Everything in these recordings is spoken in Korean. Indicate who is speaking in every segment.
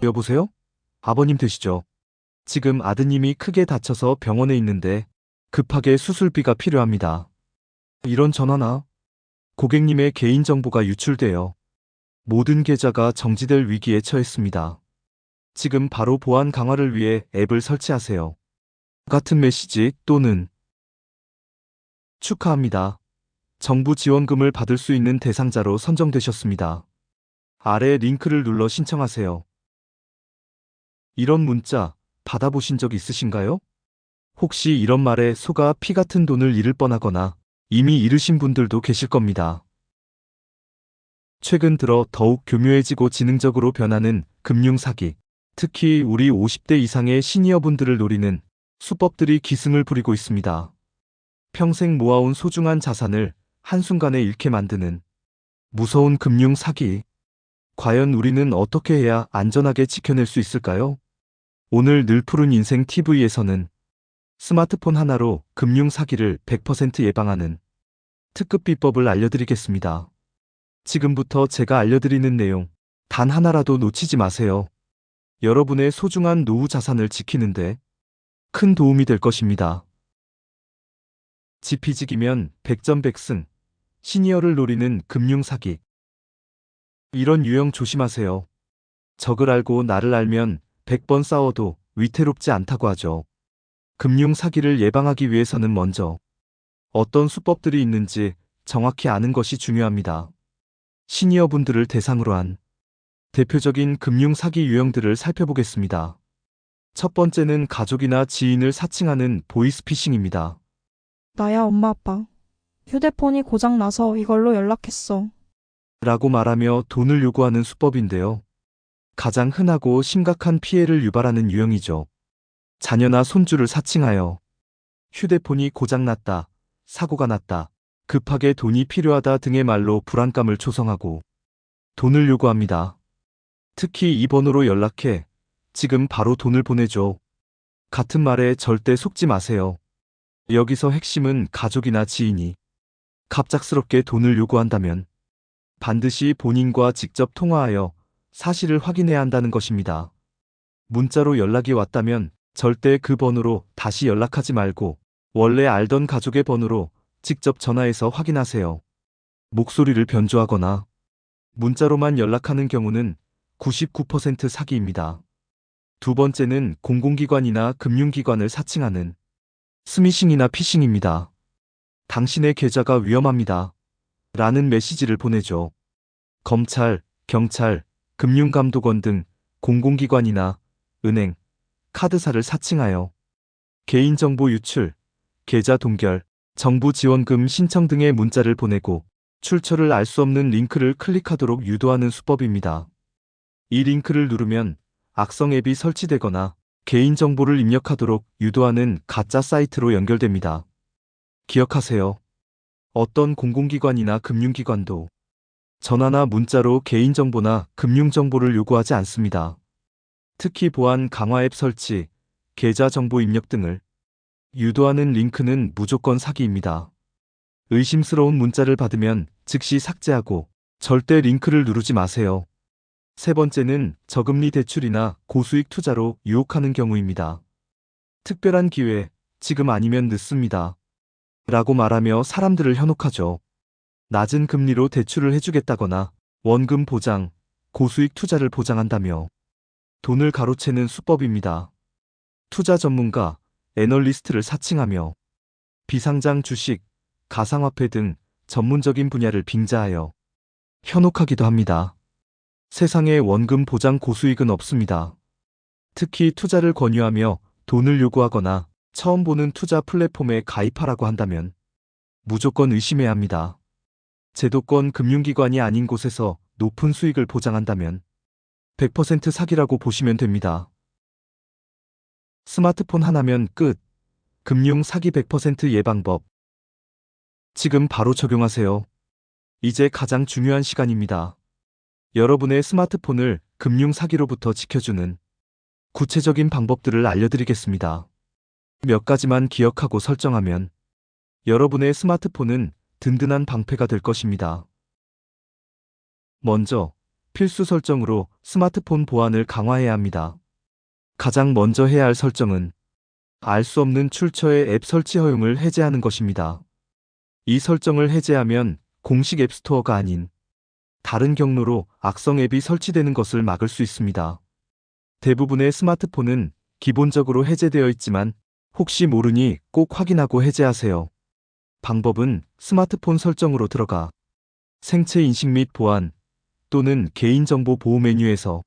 Speaker 1: 여보세요? 아버님 되시죠? 지금 아드님이 크게 다쳐서 병원에 있는데 급하게 수술비가 필요합니다. 이런 전화나 고객님의 개인정보가 유출되어 모든 계좌가 정지될 위기에 처했습니다. 지금 바로 보안 강화를 위해 앱을 설치하세요. 같은 메시지 또는 축하합니다. 정부 지원금을 받을 수 있는 대상자로 선정되셨습니다. 아래 링크를 눌러 신청하세요. 이런 문자 받아보신 적 있으신가요? 혹시 이런 말에 소가 피 같은 돈을 잃을 뻔하거나 이미 잃으신 분들도 계실 겁니다. 최근 들어 더욱 교묘해지고 지능적으로 변하는 금융사기, 특히 우리 50대 이상의 시니어분들을 노리는 수법들이 기승을 부리고 있습니다. 평생 모아온 소중한 자산을 한순간에 잃게 만드는 무서운 금융사기. 과연 우리는 어떻게 해야 안전하게 지켜낼 수 있을까요? 오늘 늘푸른 인생 TV에서는 스마트폰 하나로 금융사기를 100% 예방하는 특급 비법을 알려드리겠습니다. 지금부터 제가 알려드리는 내용 단 하나라도 놓치지 마세요. 여러분의 소중한 노후 자산을 지키는데 큰 도움이 될 것입니다. 지피지기면 백전백승, 시니어를 노리는 금융사기. 이런 유형 조심하세요. 적을 알고 나를 알면 100번 싸워도 위태롭지 않다고 하죠. 금융사기를 예방하기 위해서는 먼저 어떤 수법들이 있는지 정확히 아는 것이 중요합니다. 시니어분들을 대상으로 한 대표적인 금융사기 유형들을 살펴보겠습니다. 첫 번째는 가족이나 지인을 사칭하는 보이스피싱입니다.
Speaker 2: 나야 엄마 아빠. 휴대폰이 고장나서 이걸로 연락했어.
Speaker 1: 라고 말하며 돈을 요구하는 수법인데요. 가장 흔하고 심각한 피해를 유발하는 유형이죠. 자녀나 손주를 사칭하여 휴대폰이 고장났다, 사고가 났다, 급하게 돈이 필요하다 등의 말로 불안감을 조성하고 돈을 요구합니다. 특히 이 번호로 연락해 지금 바로 돈을 보내줘. 같은 말에 절대 속지 마세요. 여기서 핵심은 가족이나 지인이 갑작스럽게 돈을 요구한다면 반드시 본인과 직접 통화하여 사실을 확인해야 한다는 것입니다. 문자로 연락이 왔다면 절대 그 번호로 다시 연락하지 말고 원래 알던 가족의 번호로 직접 전화해서 확인하세요. 목소리를 변조하거나 문자로만 연락하는 경우는 99% 사기입니다. 두 번째는 공공기관이나 금융기관을 사칭하는 스미싱이나 피싱입니다. 당신의 계좌가 위험합니다. 라는 메시지를 보내죠. 검찰, 경찰, 금융감독원 등 공공기관이나 은행, 카드사를 사칭하여 개인정보 유출, 계좌 동결, 정부 지원금 신청 등의 문자를 보내고 출처를 알 수 없는 링크를 클릭하도록 유도하는 수법입니다. 이 링크를 누르면 악성 앱이 설치되거나 개인정보를 입력하도록 유도하는 가짜 사이트로 연결됩니다. 기억하세요. 어떤 공공기관이나 금융기관도 전화나 문자로 개인정보나 금융정보를 요구하지 않습니다. 특히 보안 강화 앱 설치, 계좌 정보 입력 등을 유도하는 링크는 무조건 사기입니다. 의심스러운 문자를 받으면 즉시 삭제하고 절대 링크를 누르지 마세요. 세 번째는 저금리 대출이나 고수익 투자로 유혹하는 경우입니다. 특별한 기회, 지금 아니면 늦습니다. 라고 말하며 사람들을 현혹하죠. 낮은 금리로 대출을 해주겠다거나 원금 보장, 고수익 투자를 보장한다며 돈을 가로채는 수법입니다. 투자 전문가, 애널리스트를 사칭하며 비상장 주식, 가상화폐 등 전문적인 분야를 빙자하여 현혹하기도 합니다. 세상에 원금 보장 고수익은 없습니다. 특히 투자를 권유하며 돈을 요구하거나 처음 보는 투자 플랫폼에 가입하라고 한다면 무조건 의심해야 합니다. 제도권 금융기관이 아닌 곳에서 높은 수익을 보장한다면 100% 사기라고 보시면 됩니다. 스마트폰 하나면 끝. 금융 사기 100% 예방법. 지금 바로 적용하세요. 이제 가장 중요한 시간입니다. 여러분의 스마트폰을 금융 사기로부터 지켜주는 구체적인 방법들을 알려드리겠습니다. 몇 가지만 기억하고 설정하면 여러분의 스마트폰은 든든한 방패가 될 것입니다. 먼저, 필수 설정으로 스마트폰 보안을 강화해야 합니다. 가장 먼저 해야 할 설정은 알 수 없는 출처의 앱 설치 허용을 해제하는 것입니다. 이 설정을 해제하면 공식 앱스토어가 아닌 다른 경로로 악성 앱이 설치되는 것을 막을 수 있습니다. 대부분의 스마트폰은 기본적으로 해제되어 있지만 혹시 모르니 꼭 확인하고 해제하세요. 방법은 스마트폰 설정으로 들어가 생체 인식 및 보안 또는 개인정보 보호 메뉴에서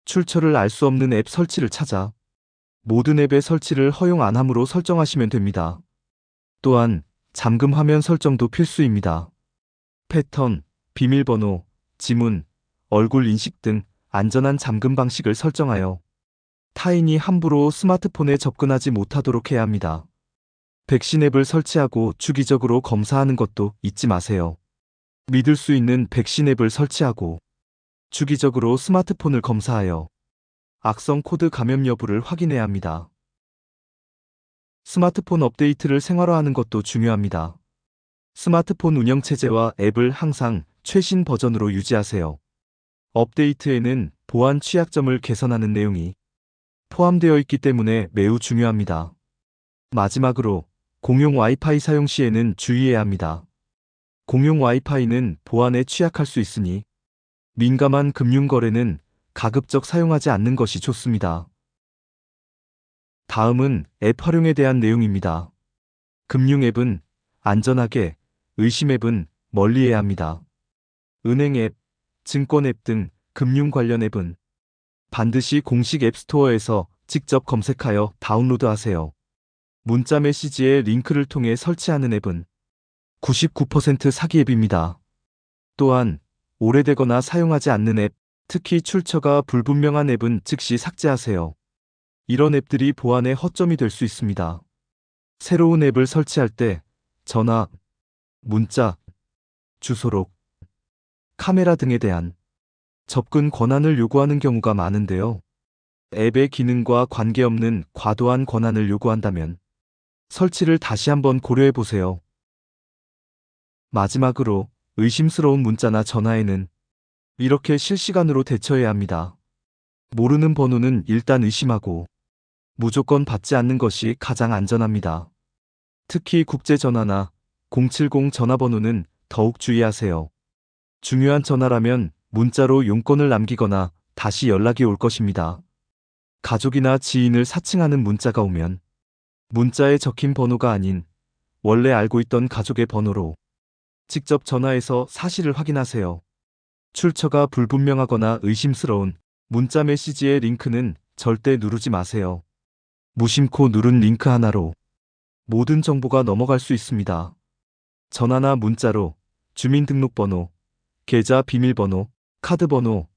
Speaker 1: 출처를 알 수 없는 앱 설치를 찾아 모든 앱의 설치를 허용 안 함으로 설정하시면 됩니다. 또한 잠금 화면 설정도 필수입니다. 패턴, 비밀번호, 지문, 얼굴 인식 등 안전한 잠금 방식을 설정하여 타인이 함부로 스마트폰에 접근하지 못하도록 해야 합니다. 백신 앱을 설치하고 주기적으로 검사하는 것도 잊지 마세요. 믿을 수 있는 백신 앱을 설치하고 주기적으로 스마트폰을 검사하여 악성 코드 감염 여부를 확인해야 합니다. 스마트폰 업데이트를 생활화하는 것도 중요합니다. 스마트폰 운영체제와 앱을 항상 최신 버전으로 유지하세요. 업데이트에는 보안 취약점을 개선하는 내용이 포함되어 있기 때문에 매우 중요합니다. 마지막으로 공용 와이파이 사용 시에는 주의해야 합니다. 공용 와이파이는 보안에 취약할 수 있으니 민감한 금융거래는 가급적 사용하지 않는 것이 좋습니다. 다음은 앱 활용에 대한 내용입니다. 금융 앱은 안전하게, 의심 앱은 멀리해야 합니다. 은행 앱, 증권 앱 등 금융 관련 앱은 반드시 공식 앱스토어에서 직접 검색하여 다운로드하세요. 문자 메시지의 링크를 통해 설치하는 앱은 99% 사기 앱입니다. 또한 오래되거나 사용하지 않는 앱, 특히 출처가 불분명한 앱은 즉시 삭제하세요. 이런 앱들이 보안의 허점이 될 수 있습니다. 새로운 앱을 설치할 때 전화, 문자, 주소록, 카메라 등에 대한 접근 권한을 요구하는 경우가 많은데요. 앱의 기능과 관계없는 과도한 권한을 요구한다면 설치를 다시 한번 고려해 보세요. 마지막으로 의심스러운 문자나 전화에는 이렇게 실시간으로 대처해야 합니다. 모르는 번호는 일단 의심하고 무조건 받지 않는 것이 가장 안전합니다. 특히 국제전화나 070 전화번호는 더욱 주의하세요. 중요한 전화라면 문자로 용건을 남기거나 다시 연락이 올 것입니다. 가족이나 지인을 사칭하는 문자가 오면 문자에 적힌 번호가 아닌 원래 알고 있던 가족의 번호로 직접 전화해서 사실을 확인하세요. 출처가 불분명하거나 의심스러운 문자 메시지의 링크는 절대 누르지 마세요. 무심코 누른 링크 하나로 모든 정보가 넘어갈 수 있습니다. 전화나 문자로 주민등록번호, 계좌 비밀번호, 카드번호,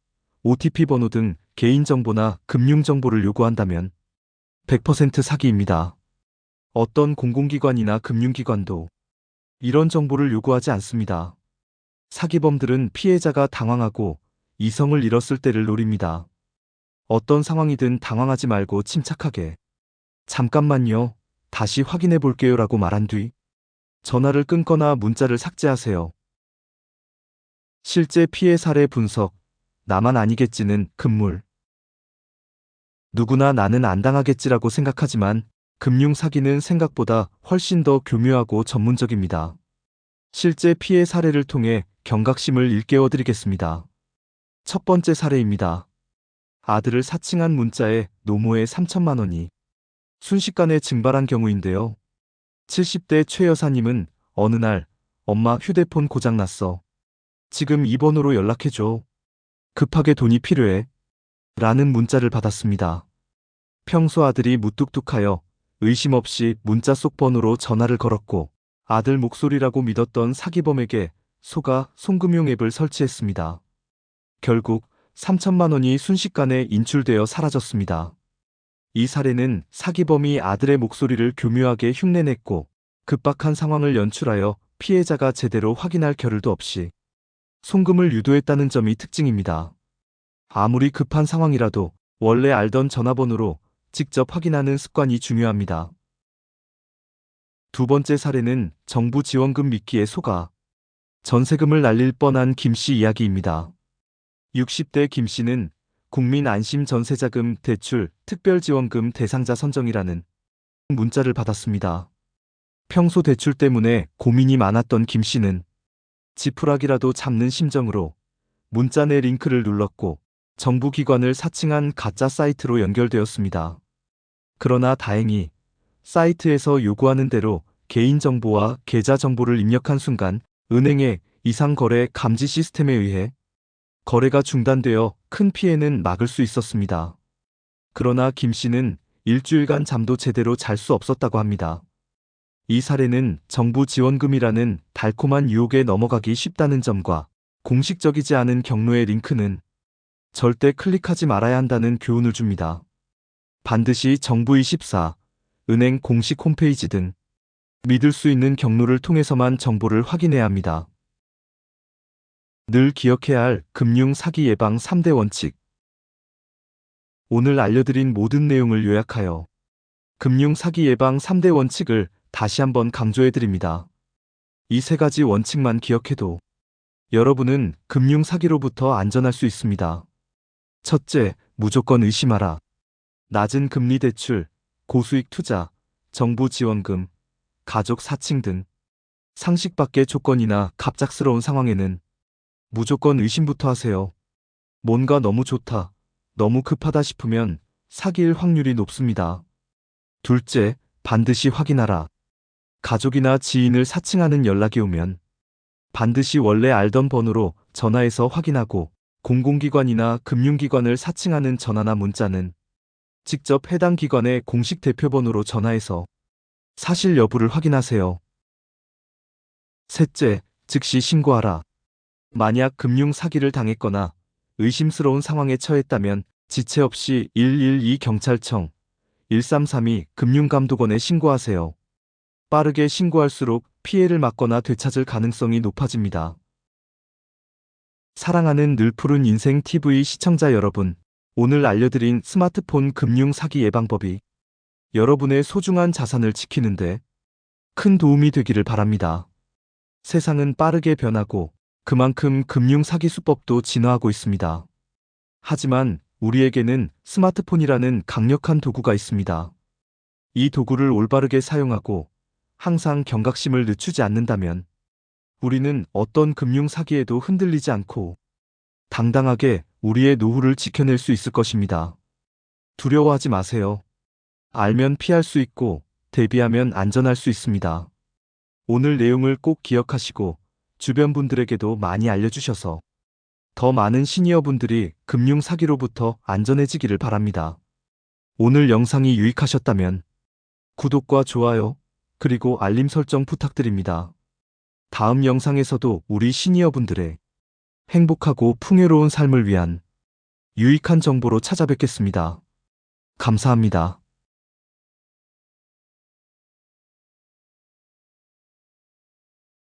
Speaker 1: OTP 번호 등 개인정보나 금융정보를 요구한다면 100% 사기입니다. 어떤 공공기관이나 금융기관도 이런 정보를 요구하지 않습니다. 사기범들은 피해자가 당황하고 이성을 잃었을 때를 노립니다. 어떤 상황이든 당황하지 말고 침착하게 잠깐만요, 다시 확인해 볼게요 라고 말한 뒤 전화를 끊거나 문자를 삭제하세요. 실제 피해 사례 분석, 나만 아니겠지는 금물. 누구나 나는 안 당하겠지라고 생각하지만 금융 사기는 생각보다 훨씬 더 교묘하고 전문적입니다. 실제 피해 사례를 통해 경각심을 일깨워 드리겠습니다. 첫 번째 사례입니다. 아들을 사칭한 문자에 노모에 3천만 원이 순식간에 증발한 경우인데요. 70대 최 여사님은 어느 날 엄마 휴대폰 고장났어. 지금 이 번호로 연락해줘. 급하게 돈이 필요해. 라는 문자를 받았습니다. 평소 아들이 무뚝뚝하여 의심 없이 문자 속 번호로 전화를 걸었고 아들 목소리라고 믿었던 사기범에게 속아 송금용 앱을 설치했습니다. 결국 3천만 원이 순식간에 인출되어 사라졌습니다. 이 사례는 사기범이 아들의 목소리를 교묘하게 흉내냈고 급박한 상황을 연출하여 피해자가 제대로 확인할 겨를도 없이 송금을 유도했다는 점이 특징입니다. 아무리 급한 상황이라도 원래 알던 전화번호로 직접 확인하는 습관이 중요합니다. 두 번째 사례는 정부 지원금 미끼에 속아 전세금을 날릴 뻔한 김 씨 이야기입니다. 60대 김 씨는 국민안심전세자금 대출 특별지원금 대상자 선정이라는 문자를 받았습니다. 평소 대출 때문에 고민이 많았던 김 씨는 지푸라기라도 잡는 심정으로 문자 내 링크를 눌렀고 정부 기관을 사칭한 가짜 사이트로 연결되었습니다. 그러나 다행히 사이트에서 요구하는 대로 개인정보와 계좌정보를 입력한 순간 은행의 이상거래 감지 시스템에 의해 거래가 중단되어 큰 피해는 막을 수 있었습니다. 그러나 김 씨는 일주일간 잠도 제대로 잘 수 없었다고 합니다. 이 사례는 정부 지원금이라는 달콤한 유혹에 넘어가기 쉽다는 점과 공식적이지 않은 경로의 링크는 절대 클릭하지 말아야 한다는 교훈을 줍니다. 반드시 정부24, 은행 공식 홈페이지 등 믿을 수 있는 경로를 통해서만 정보를 확인해야 합니다. 늘 기억해야 할 금융 사기 예방 3대 원칙. 오늘 알려드린 모든 내용을 요약하여 금융 사기 예방 3대 원칙을 다시 한번 강조해드립니다. 이 세 가지 원칙만 기억해도 여러분은 금융 사기로부터 안전할 수 있습니다. 첫째, 무조건 의심하라. 낮은 금리 대출, 고수익 투자, 정부 지원금, 가족 사칭 등 상식 밖의 조건이나 갑작스러운 상황에는 무조건 의심부터 하세요. 뭔가 너무 좋다, 너무 급하다 싶으면 사기일 확률이 높습니다. 둘째, 반드시 확인하라. 가족이나 지인을 사칭하는 연락이 오면 반드시 원래 알던 번호로 전화해서 확인하고 공공기관이나 금융기관을 사칭하는 전화나 문자는 직접 해당 기관의 공식 대표번호로 전화해서 사실 여부를 확인하세요. 셋째, 즉시 신고하라. 만약 금융 사기를 당했거나 의심스러운 상황에 처했다면 지체 없이 112 경찰청, 1332 금융감독원에 신고하세요. 빠르게 신고할수록 피해를 막거나 되찾을 가능성이 높아집니다. 사랑하는 늘 푸른 인생 TV 시청자 여러분, 오늘 알려드린 스마트폰 금융 사기 예방법이 여러분의 소중한 자산을 지키는데 큰 도움이 되기를 바랍니다. 세상은 빠르게 변하고 그만큼 금융 사기 수법도 진화하고 있습니다. 하지만 우리에게는 스마트폰이라는 강력한 도구가 있습니다. 이 도구를 올바르게 사용하고 항상 경각심을 늦추지 않는다면 우리는 어떤 금융 사기에도 흔들리지 않고 당당하게 우리의 노후를 지켜낼 수 있을 것입니다. 두려워하지 마세요. 알면 피할 수 있고 대비하면 안전할 수 있습니다. 오늘 내용을 꼭 기억하시고 주변 분들에게도 많이 알려주셔서 더 많은 시니어분들이 금융 사기로부터 안전해지기를 바랍니다. 오늘 영상이 유익하셨다면 구독과 좋아요, 그리고 알림 설정 부탁드립니다. 다음 영상에서도 우리 시니어분들의 행복하고 풍요로운 삶을 위한 유익한 정보로 찾아뵙겠습니다. 감사합니다.